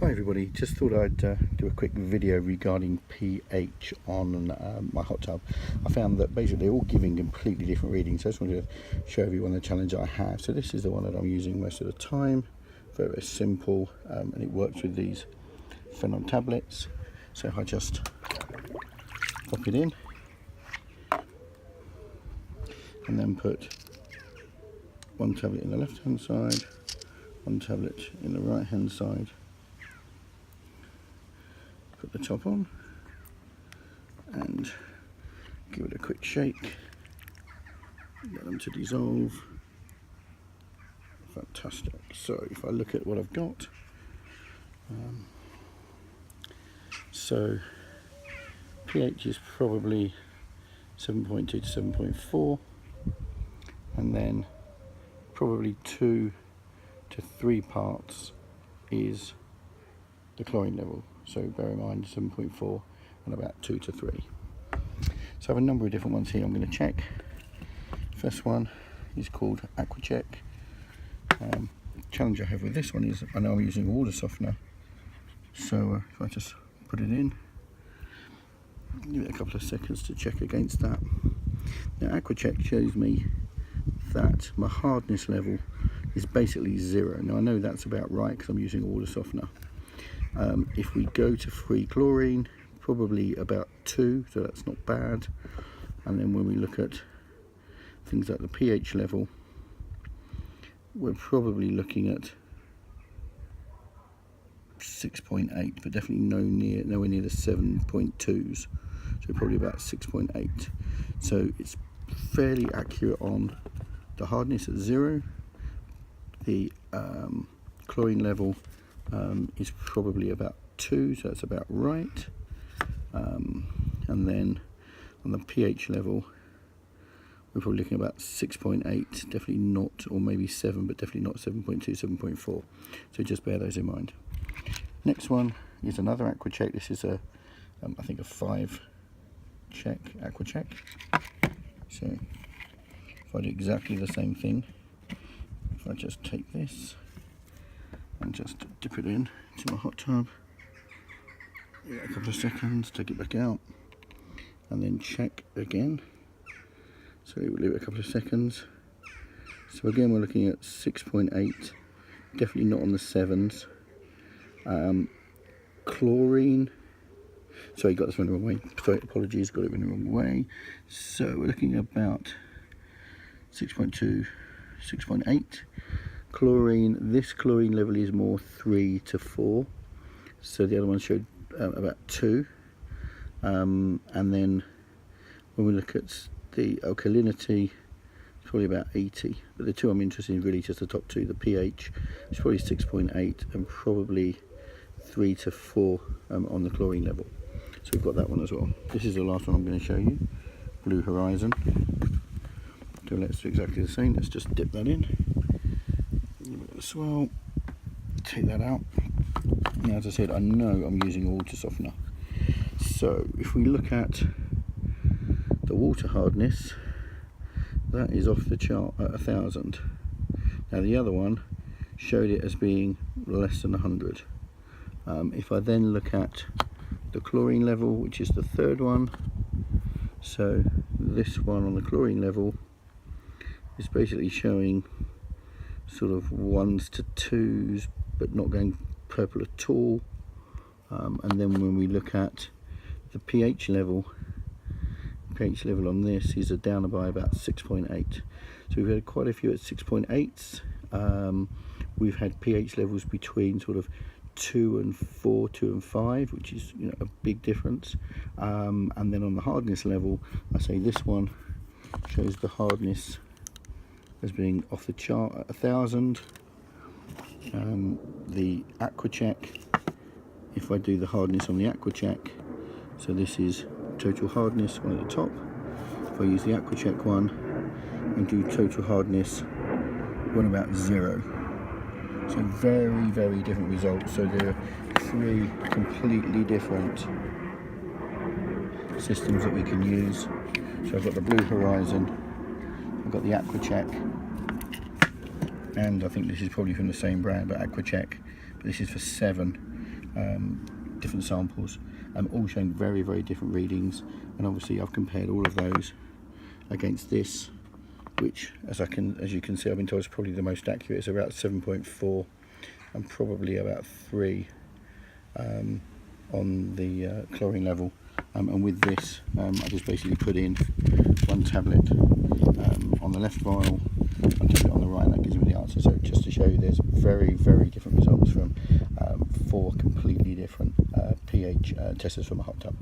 Hi everybody, just thought I'd do a quick video regarding pH on my hot tub. I found that basically they're all giving completely different readings, so I just wanted to show everyone the challenge I have. So this is the one that I'm using most of the time, very simple, and it works with these Phenon tablets. So if I just pop it in and then put one tablet in the left hand side, one tablet in the right hand side, put the top on and give it a quick shake, get them to dissolve. Fantastic. So if I look at what I've got, so pH is probably 7.2 to 7.4, and then probably 2 to 3 parts is the chlorine level. So bear in mind 7.4 and about 2 to 3. So I have a number of different ones here I'm going to check. First one is called AquaCheck. The challenge I have with this one is I know I'm using a water softener, so if I just put it in, give it a couple of seconds to check against that. Now AquaCheck shows me that my hardness level is basically 0. Now I know that's about right because I'm using a water softener. If we go to free chlorine, probably about 2, so that's not bad. And then when we look at things like the pH level, we're probably looking at 6.8, but definitely nowhere near the 7.2s, so probably about 6.8. So it's fairly accurate on the hardness at 0. The chlorine level is probably about 2, so that's about right. And then on the pH level, we're probably looking at about 6.8, definitely not, or maybe 7, but definitely not 7.2, 7.4. So just bear those in mind. Next one is another AquaCheck. This is I think a 5-check AquaCheck. So if I do exactly the same thing, if I just take this and just dip it in to my hot tub, give it a couple of seconds, take it back out, and then check again. So leave it a couple of seconds. So again we're looking at 6.8, definitely not on the 7s. Chlorine, sorry, got this one the wrong way, sorry, apologies, got it in the wrong way. So we're looking at about 6.2, 6.8. Chlorine, this chlorine level is more 3 to 4, so the other one showed about 2. And then when we look at the alkalinity, it's probably about 80, but the two I'm interested in really just the top two. The pH is probably 6.8 and probably 3 to 4 on the chlorine level. So we've got that one as well. This is the last one I'm going to show you, Blue Horizon. So let's do exactly the same. Let's just dip that in, give it a swirl, take that out. Now, as I said, I know I'm using a water softener. So if we look at the water hardness, that is off the chart at 1000. Now the other one showed it as being less than 100. If I then look at the chlorine level, which is the third one, so this one on the chlorine level is basically showing sort of 1s to 2s, but not going purple at all. And then when we look at the pH level on this is down by about 6.8. So we've had quite a few at 6.8s. We've had pH levels between sort of 2 and 4, 2 and 5, which is, you know, a big difference. And then on the hardness level, I say this one shows the hardness as being off the chart at 1000. The AquaCheck, if I do the hardness on the AquaCheck, so this is total hardness, one at the top. If I use the AquaCheck one and do total hardness, one about 0. So very, very different results. So there are 3 completely different systems that we can use. So I've got the Blue Horizon, I've got the AquaCheck, and I think this is probably from the same brand, but AquaCheck, but this is for 7. different samples, all showing very, very different readings. And obviously I've compared all of those against this, which as you can see, I've been told is probably the most accurate. It's about 7.4 and probably about 3 on the chlorine level. And with this, I just basically put in 1 tablet on the left vial, 1 tablet on the right, and that gives me the answer. So just to show you, there's very, very different results from 4 completely different pH testers from a hot tub.